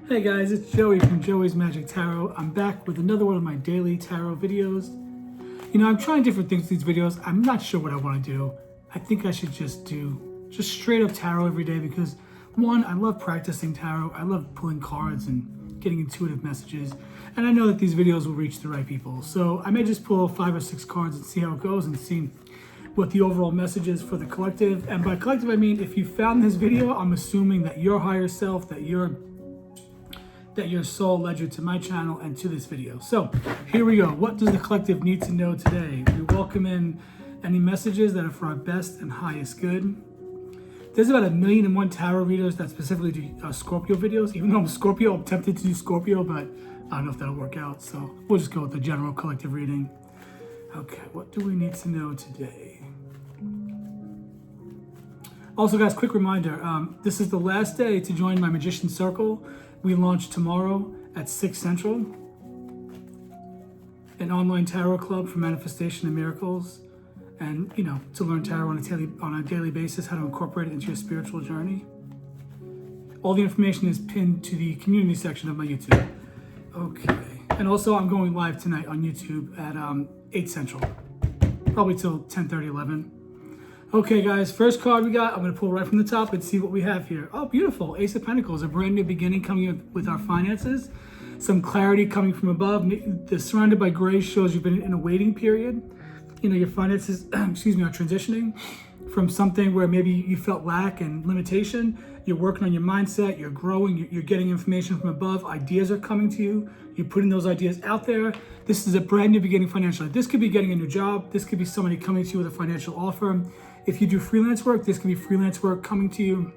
Hey guys, it's Joey from Joey's Magic Tarot. I'm back with another one of my daily tarot videos. I'm trying different things with these videos. I'm not sure what I want to do. I think I should just do straight up tarot every day because one, I love practicing tarot. I love pulling cards and getting intuitive messages. And I know that these videos will reach the right people. So I may just pull 5 or 6 cards and see how it goes and see what the overall message is for the collective. And by collective, I mean, if you found this video, I'm assuming that your higher self, that your soul led you to my channel and to this video. So here we go. What does the collective need to know today? We welcome in any messages that are for our best and highest good. There's about 1,000,001 tarot readers that specifically do Scorpio videos. Even though I'm Scorpio, I'm tempted to do Scorpio, but I don't know if that'll work out. So we'll just go with the general collective reading. Okay, what do we need to know today? Also, guys, quick reminder, this is the last day to join my Magician Circle. We launch tomorrow at 6 Central, an online tarot club for manifestation and miracles, and to learn tarot on a daily basis, how to incorporate it into your spiritual journey. All the information is pinned to the community section of my YouTube. Okay, and also I'm going live tonight on YouTube at 8 Central, probably till 10:30, 11. Okay, guys, first card we got, I'm going to pull right from the top and see what we have here. Oh, beautiful. Ace of Pentacles, a brand new beginning coming in with our finances. Some clarity coming from above. The surrounded by gray shows you've been in a waiting period. Your finances, are transitioning from something where maybe you felt lack and limitation. You're working on your mindset. You're growing. You're getting information from above. Ideas are coming to you. You're putting those ideas out there. This is a brand new beginning financially. This could be getting a new job. This could be somebody coming to you with a financial offer. If you do freelance work, this can be freelance work coming to you.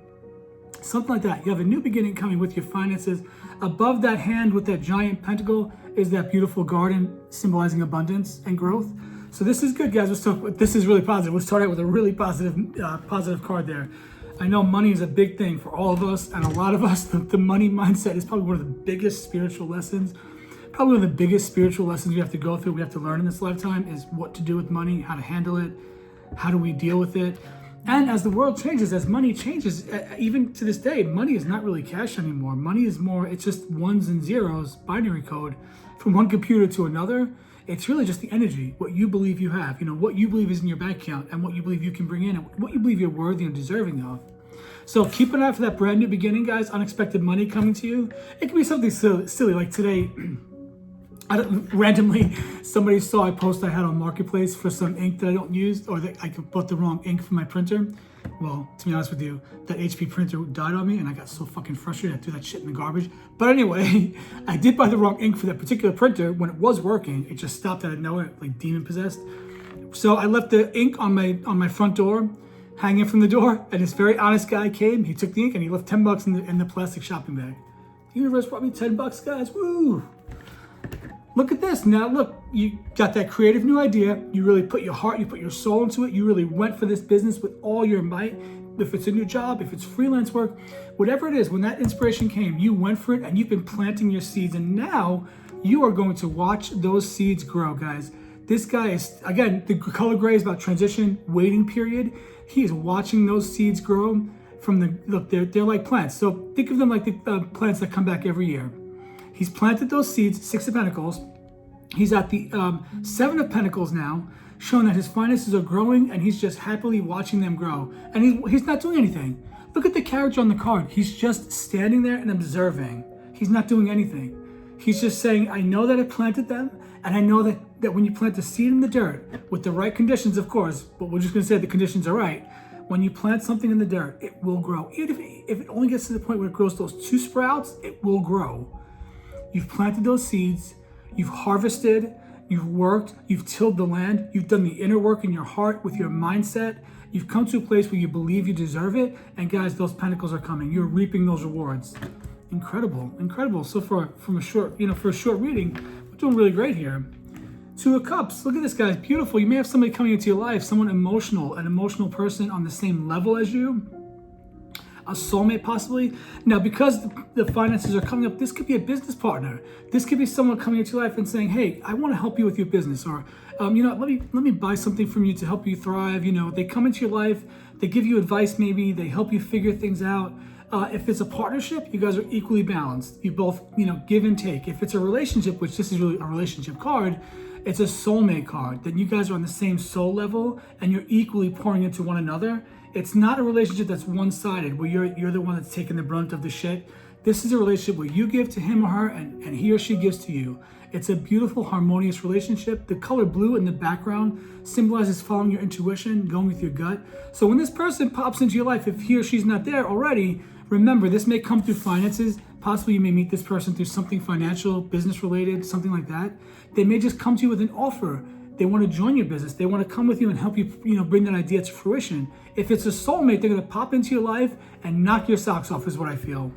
Something like that. You have a new beginning coming with your finances. Above that hand with that giant pentacle is that beautiful garden symbolizing abundance and growth. So this is good, guys. This is really positive. We'll start out with a really positive card there. I know money is a big thing for all of us, and a lot of us, the money mindset is probably one of the biggest spiritual lessons. Probably one of the biggest spiritual lessons we have to go through, we have to learn in this lifetime is what to do with money, how to handle it, how do we deal with it. And as the world changes, as money changes, even to this day, money is not really cash anymore. Money is more, it's just ones and zeros, binary code, from one computer to another. It's really just the energy, what you believe you have, what you believe is in your bank account and what you believe you can bring in and what you believe you're worthy and deserving of. So keep an eye for that brand new beginning, guys. Unexpected money coming to you. It can be something silly like today. Randomly, somebody saw a post I had on Marketplace for some ink that I don't use, or that I bought the wrong ink for my printer. Well, to be honest with you, that HP printer died on me, and I got so fucking frustrated I threw that shit in the garbage. But anyway, I did buy the wrong ink for that particular printer. When it was working, it just stopped out of nowhere, like demon possessed. So I left the ink on my front door, hanging from the door, and this very honest guy came. He took the ink and he left $10 in the plastic shopping bag. The universe brought me $10, guys. Woo! Look at this. Now, look, you got that creative new idea. You really put your heart, you put your soul into it. You really went for this business with all your might. If it's a new job, if it's freelance work, whatever it is, when that inspiration came, you went for it and you've been planting your seeds. And now you are going to watch those seeds grow, guys. This guy is, again, the color gray is about transition, waiting period. He is watching those seeds grow from look, they're like plants. So think of them like the plants that come back every year. He's planted those seeds, 6 of Pentacles. He's at the 7 of Pentacles now, showing that his finances are growing and he's just happily watching them grow. And he's not doing anything. Look at the character on the card. He's just standing there and observing. He's not doing anything. He's just saying, I know that I planted them, and I know that when you plant a seed in the dirt, with the right conditions, of course, but we're just gonna say the conditions are right, when you plant something in the dirt, it will grow. Even if it only gets to the point where it grows those 2 sprouts, it will grow. You've planted those seeds, you've harvested, you've worked, you've tilled the land, you've done the inner work in your heart with your mindset. You've come to a place where you believe you deserve it. And guys, those pentacles are coming. You're reaping those rewards. Incredible, incredible. So for a short reading, we're doing really great here. 2 of Cups, look at this, guys, beautiful. You may have somebody coming into your life, someone emotional, an emotional person on the same level as you. A soulmate possibly. Now, because the finances are coming up, this could be a business partner. This could be someone coming into your life and saying, hey, I want to help you with your business, or let me buy something from you to help you thrive. They come into your life, they give you advice, maybe they help you figure things out. If it's a partnership, you guys are equally balanced. You both, give and take. If it's a relationship, which this is really a relationship card, it's a soulmate card. Then you guys are on the same soul level and you're equally pouring into one another. It's not a relationship that's one-sided where you're the one that's taking the brunt of the shit. This is a relationship where you give to him or her and he or she gives to you. It's a beautiful, harmonious relationship. The color blue in the background symbolizes following your intuition, going with your gut. So when this person pops into your life, if he or she's not there already, remember, this may come through finances. Possibly you may meet this person through something financial, business related, something like that. They may just come to you with an offer. They want to join your business. They want to come with you and help you, bring that idea to fruition. If it's a soulmate, they're going to pop into your life and knock your socks off is what I feel.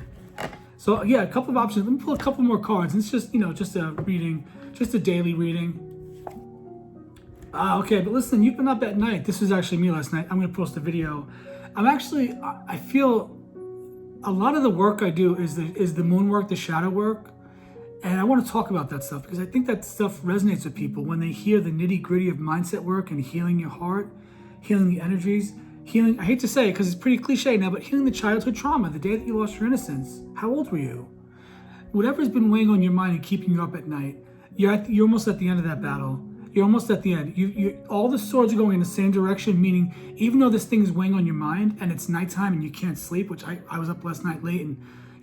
So yeah, a couple of options. Let me pull a couple more cards. It's just, just a reading, just a daily reading. Okay, but listen, you've been up at night. This was actually me last night. I'm going to post a video. I feel a lot of the work I do is the moon work, the shadow work. And I want to talk about that stuff because I think that stuff resonates with people when they hear the nitty gritty of mindset work and healing your heart, healing the energies, healing, I hate to say it because it's pretty cliche now, but healing the childhood trauma, the day that you lost your innocence. How old were you? Whatever's been weighing on your mind and keeping you up at night, you're almost at the end of that battle. You're almost at the end. All the swords are going in the same direction, meaning even though this thing is weighing on your mind and it's nighttime and you can't sleep, which I was up last night late, and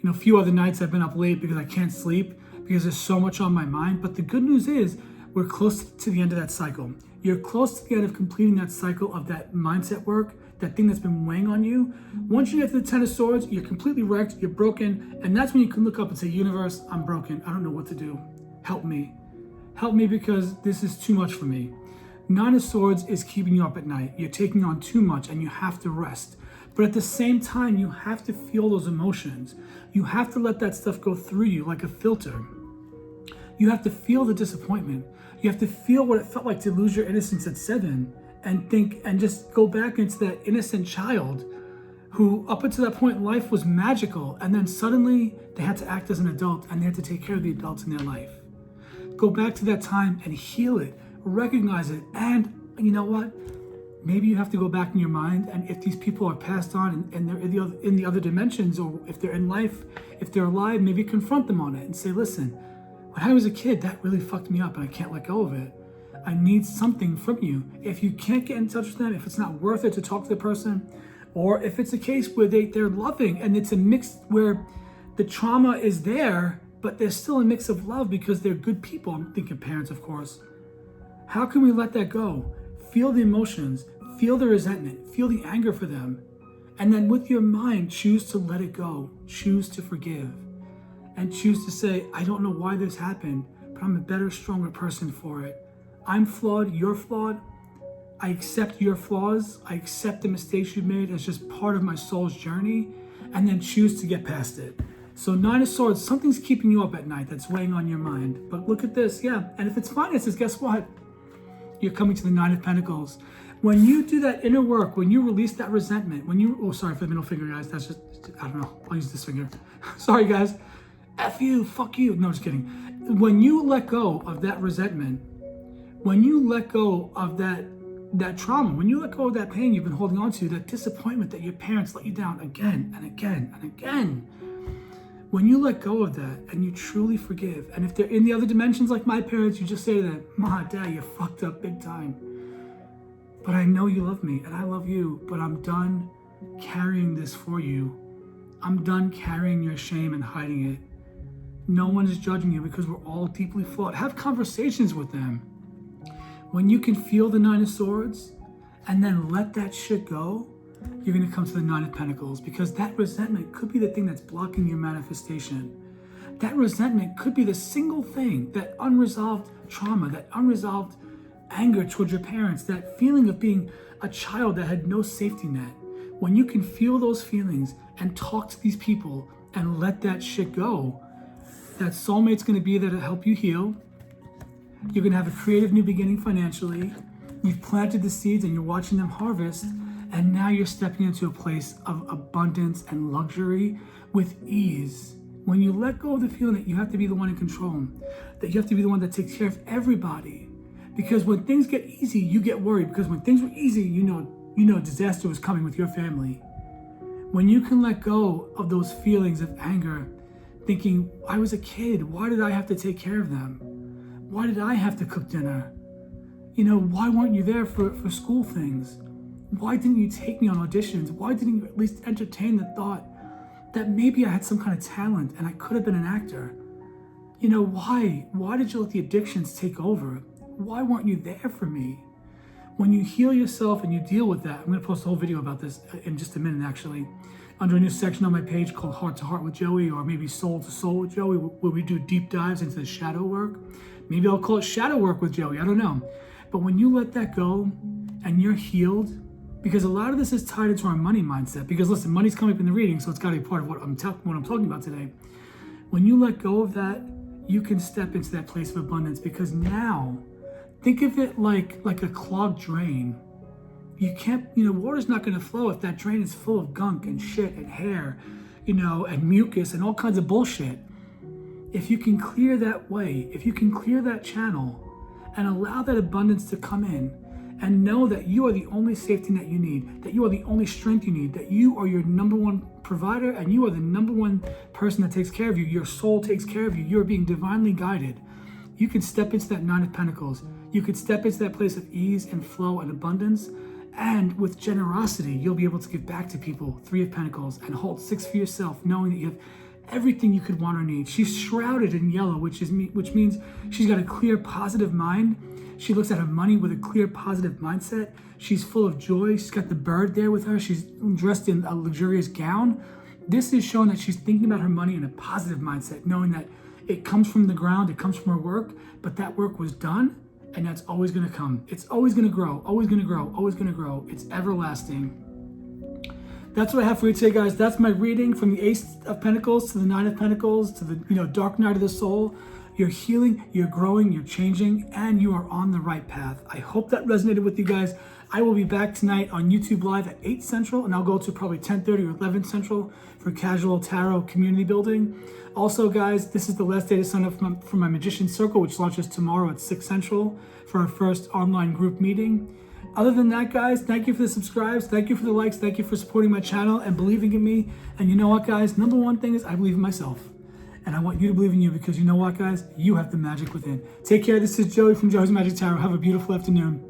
a few other nights I've been up late because I can't sleep because there's so much on my mind. But the good news is we're close to the end of that cycle. You're close to the end of completing that cycle of that mindset work, that thing that's been weighing on you. Once you get to the Ten of Swords, you're completely wrecked, you're broken, and that's when you can look up and say, universe, I'm broken. I don't know what to do. Help me. Help me because this is too much for me. Nine of Swords is keeping you up at night. You're taking on too much and you have to rest. But at the same time, you have to feel those emotions. You have to let that stuff go through you like a filter. You have to feel the disappointment. You have to feel what it felt like to lose your innocence at 7 and think and just go back into that innocent child who up until that point life was magical, and then suddenly they had to act as an adult and they had to take care of the adults in their life. Go back to that time and heal it, recognize it, and you know what? Maybe you have to go back in your mind, and if these people are passed on and they're in the other dimensions, or if they're in life, if they're alive, maybe confront them on it and say, listen, when I was a kid, that really fucked me up and I can't let go of it. I need something from you. If you can't get in touch with them, if it's not worth it to talk to the person, or if it's a case where they're loving and it's a mix where the trauma is there, but there's still a mix of love because they're good people. I'm thinking parents, of course. How can we let that go? Feel the emotions, feel the resentment, feel the anger for them. And then with your mind, choose to let it go, choose to forgive, and choose to say, I don't know why this happened, but I'm a better, stronger person for it. I'm flawed, you're flawed. I accept your flaws. I accept the mistakes you've made as just part of my soul's journey, and then choose to get past it. So Nine of Swords, something's keeping you up at night that's weighing on your mind. But look at this, yeah. And if it's finances, guess what? You're coming to the Nine of Pentacles. When you do that inner work, when you release that resentment, sorry for the middle finger, guys. That's just, I don't know. I'll use this finger. Sorry, guys. F you, fuck you. No, just kidding. When you let go of that resentment, when you let go of that trauma, when you let go of that pain you've been holding on to, that disappointment that your parents let you down again and again and again, when you let go of that and you truly forgive, and if they're in the other dimensions like my parents, you just say to them, Ma, Dad, you fucked up big time. But I know you love me and I love you, but I'm done carrying this for you. I'm done carrying your shame and hiding it. No one is judging you because we're all deeply flawed. Have conversations with them. When you can feel the Nine of Swords and then let that shit go, you're going to come to the Nine of Pentacles, because that resentment could be the thing that's blocking your manifestation. That resentment could be the single thing, that unresolved trauma, that unresolved anger towards your parents, that feeling of being a child that had no safety net. When you can feel those feelings and talk to these people and let that shit go, that soulmate's going to be there to help you heal. You're going to have a creative new beginning financially. You've planted the seeds and you're watching them harvest. And now you're stepping into a place of abundance and luxury with ease. When you let go of the feeling that you have to be the one in control, that you have to be the one that takes care of everybody. Because when things get easy, you get worried. Because when things were easy, you know disaster was coming with your family. When you can let go of those feelings of anger, thinking, I was a kid, why did I have to take care of them? Why did I have to cook dinner? Why weren't you there for school things? Why didn't you take me on auditions? Why didn't you at least entertain the thought that maybe I had some kind of talent and I could have been an actor? Why? Why did you let the addictions take over? Why weren't you there for me? When you heal yourself and you deal with that, I'm going to post a whole video about this in just a minute, actually, under a new section on my page called Heart to Heart with Joey, or maybe Soul to Soul with Joey, where we do deep dives into the shadow work. Maybe I'll call it Shadow Work with Joey, I don't know. But when you let that go and you're healed, because a lot of this is tied into our money mindset, because listen, money's coming up in the reading, so it's got to be part of what I'm talking about today. When you let go of that, you can step into that place of abundance, because now, think of it like a clogged drain. You can't, water's not going to flow if that drain is full of gunk and shit and hair, and mucus and all kinds of bullshit. If you can clear that way, if you can clear that channel and allow that abundance to come in, and know that you are the only safety net you need, that you are the only strength you need, that you are your number one provider and you are the number one person that takes care of you. Your soul takes care of you. You're being divinely guided. You can step into that Nine of Pentacles. You could step into that place of ease and flow and abundance. And with generosity, you'll be able to give back to people. Three of Pentacles, and hold 6 for yourself, knowing that you have everything you could want or need. She's shrouded in yellow, which means she's got a clear, positive mind. She looks at her money with a clear, positive mindset. She's full of joy. She's got the bird there with her. She's dressed in a luxurious gown. This is showing that she's thinking about her money in a positive mindset, knowing that it comes from the ground, it comes from her work, but that work was done, and that's always going to come. It's always going to grow, always going to grow, always going to grow. It's everlasting. That's what I have for you today, guys. That's my reading from the Ace of Pentacles to the Nine of Pentacles to the Dark Night of the Soul. You're healing, you're growing, you're changing, and you are on the right path. I hope that resonated with you guys. I will be back tonight on YouTube Live at 8 Central, and I'll go to probably 10:30 or 11 Central for Casual Tarot Community Building. Also, guys, this is the last day to sign up for my Magician Circle, which launches tomorrow at 6 Central for our first online group meeting. Other than that, guys, thank you for the subscribes, thank you for the likes, thank you for supporting my channel and believing in me. And you know what, guys? Number one thing is I believe in myself. And I want you to believe in you, because you know what, guys? You have the magic within. Take care. This is Joey from Joey's Magic Tarot. Have a beautiful afternoon.